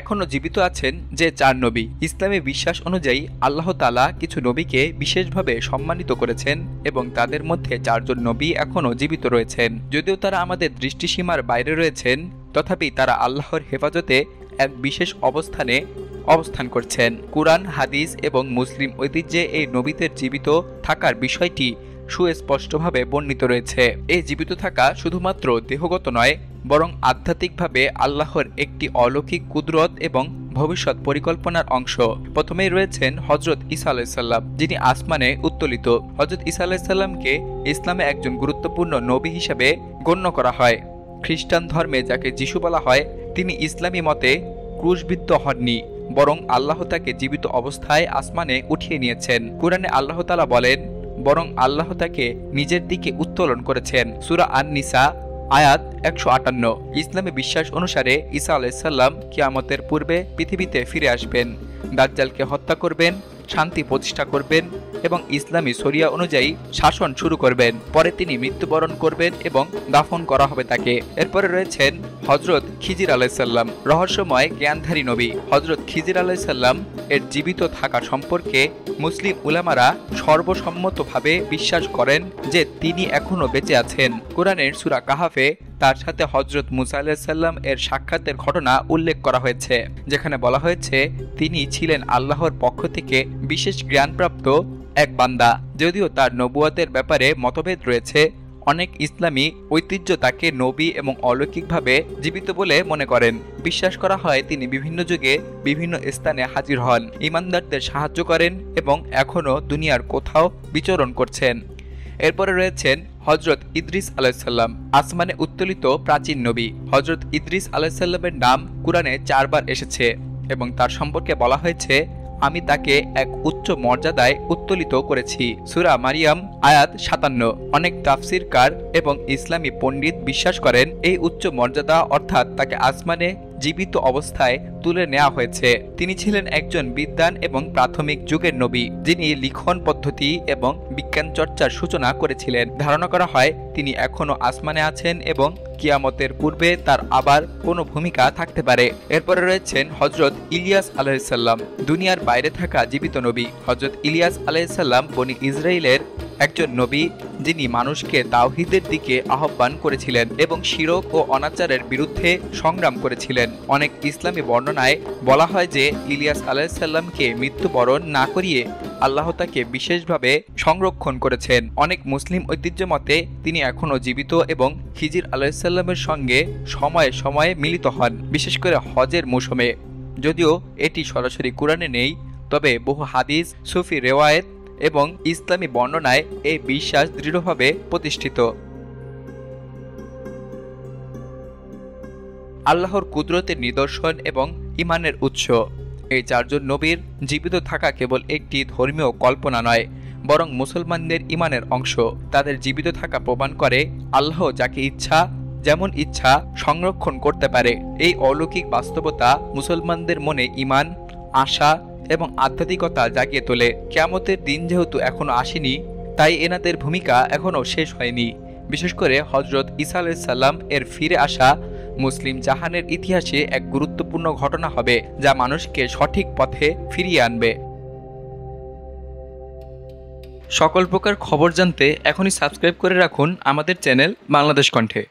এখনও জীবিত আছেন যে 4 নবী। ইসলামী বিশ্বাস অনুযায়ী আল্লাহ তাআলা কিছু নবীকে বিশেষভাবে সম্মানিত করেছেন এবং তাদের মধ্যে 4 জন নবী এখনও জীবিত রয়েছেন। যদিও তারা আমাদের দৃষ্টিসীমার বাইরে রয়েছেন, তথাপি তারা আল্লাহর হেফাজতে এক বিশেষ অবস্থান করছেন। কুরআন, হাদিস এবং মুসলিম ঐতিহ্যে এই নবীদের জীবিত থাকার বিষয়টি সুস্পষ্টভাবে বর্ণিত রয়েছে। এই জীবিত থাকা শুধুমাত্র দেহগত নয়, বরং আধ্যাত্মিকভাবে আল্লাহর একটি অলৌকিক কুদরত এবং ভবিষ্যৎ পরিকল্পনার অংশ। প্রথমেই রয়েছেন হযরত ঈসা আলাইহিস সালাম, যিনি আসমানে উত্তোলিত। হযরত ঈসা আলাইহিস সালামকে ইসলামে একজন গুরুত্বপূর্ণ নবী হিসেবে গণ্য করা হয়। খ্রিস্টান ধর্মে যাকে যিশু বলা হয়, তিনি ইসলামী মতে ক্রুশবিদ্ধ হননি, বরং আল্লাহ তাকে জীবিত অবস্থায় আসমানে উঠিয়ে নিয়েছেন। কুরআনে আল্লাহ তাআলা বলেন, বরং আল্লাহ তাকে নিজের দিকে উত্তোলন করেছেন। সূরা আন-নিসা আয়াত 158। ইসলামী বিশ্বাস অনুসারে ঈসা আলাইহিস সালাম কিয়ামতের পূর্বে পৃথিবীতে ফিরে আসবেন, দাজ্জালকে হত্যা করবেন, শান্তি প্রতিষ্ঠা করবেন এবং ইসলামী শরিয়া অনুযায়ী শাসন শুরু করবেন। পরে তিনি মৃত্যুবরণ করবেন এবং দাফন করা হবে তাকে। এরপরে রয়েছেন হযরত খিজির আলাইহিস সালাম, রহস্যময় জ্ঞানধারী নবী। হযরত খিজির আলাইহিস সালাম এর জীবিত থাকা সম্পর্কে মুসলিম উলামারা সর্বসম্মতভাবে বিশ্বাস করেন যে তিনি এখনও বেঁচে আছেন। কুরআনের সূরা কাহাফে তার সাথে হযরত মুসা আলাইহিস সালাম এর সাক্ষাতের ঘটনা উল্লেখ করা হয়েছে, যেখানে বলা হয়েছে তিনি ছিলেন আল্লাহর পক্ষ থেকে বিশেষ জ্ঞানপ্রাপ্ত এক বান্দা। যদিও তার নবুয়তের ব্যাপারে মতভেদ রয়েছে, অনেক ইসলামী ঐতিহ্য তাকে নবী এবং অলৌকিকভাবে জীবিত বলে মনে করেন। বিশ্বাস করা হয় তিনি বিভিন্ন যুগে বিভিন্ন স্থানে হাজির হন, ঈমানদারদের সাহায্য করেন এবং এখনও দুনিয়ার কোথাও বিচরণ করছেন। এরপরে রয়েছেন হযরত ইদ্রিস আলাইহিস সালাম, আসমানে উত্তোলিত প্রাচীন নবী। হযরত ইদ্রিস আলাইহিস সালামের নাম কুরআনে 4 বার এসেছে এবং তার সম্পর্কে বলা হয়েছে, আমি তাকে এক উচ্চ মর্যাদায় উত্তোলিত করেছি। সূরা মারিয়াম আয়াত 57। অনেক তাফসীরকার এবং ইসলামী পণ্ডিত বিশ্বাস করেন এই উচ্চ মর্যাদা অর্থাৎ তাকে আসমানে জীবিত অবস্থায় তুলে নেওয়া হয়েছে। তিনি ছিলেন একজন বিদ্বান এবং প্রাথমিক যুগের নবী, যিনি লিখন পদ্ধতি এবং বিজ্ঞান চর্চার সূচনা করেছিলেন। ধারণা করা হয় তিনি এখনও আসমানে আছেন এবং কিয়ামতের পূর্বে তার আবার কোনো ভূমিকা থাকতে পারে। এরপরে রয়েছেন হযরত ইলিয়াস আলাইহিস সালাম, দুনিয়ার বাইরে থাকা জীবিত নবী। হযরত ইলিয়াস আলাইহিস সালাম বনি ইসরাইলের একজন নবী, যিনি মানুষকে তাওহীদের দিকে আহ্বান করেছিলেন এবং শিরক ও অনাচারের বিরুদ্ধে সংগ্রাম করেছিলেন। অনেক ইসলামী বর্ণনায় বলা হয় যে ইলিয়াস আলাইহিস সালামকে মৃত্যুবরণ না করিয়ে আল্লাহ তাকে বিশেষভাবে সংরক্ষণ করেছেন। অনেক মুসলিম ঐতিহ্য মতে তিনি এখনও জীবিত এবং খিজির আলাইহিস সালামের সঙ্গে সময়ে সময়ে মিলিত হন, বিশেষ করে হজের মৌসুমে। যদিও এটি সরাসরি কুরআনে নেই, তবে বহু হাদিস, সুফি রেওয়ায়েত এবং ইসলামী বর্ণনায় এই বিশ্বাস দৃঢ়ভাবে প্রতিষ্ঠিত। আল্লাহর কুদরতের নিদর্শন এবং ঈমানের উৎস। এই 4 জন নবীর জীবিত থাকা কেবল একটি ধর্মীয় কল্পনা নয়, বরং মুসলমানদের ঈমানের অংশ। তাদের জীবিত থাকা প্রমাণ করে আল্লাহ যাকে ইচ্ছা যেমন ইচ্ছা সংরক্ষণ করতে পারে। এই অলৌকিক বাস্তবতা মুসলমানদের মনে ঈমান, আশা এবং আধ্যাত্মিকতা জাগিয়ে তোলে। কিয়ামতের দিন যেহেতু এখনো আসেনি, তাই এনাদের ভূমিকা এখনো শেষ হয়নি। বিশেষ করে হযরত ঈসা আলাইহিস সালাম এর ফিরে আসা মুসলিম জাহানের ইতিহাসে এক গুরুত্বপূর্ণ ঘটনা হবে, যা মানুষকে সঠিক পথে ফিরিয়ে আনবে। সকল প্রকার খবর জানতে এখনই সাবস্ক্রাইব করে রাখুন আমাদের চ্যানেল বাংলাদেশ কণ্ঠে।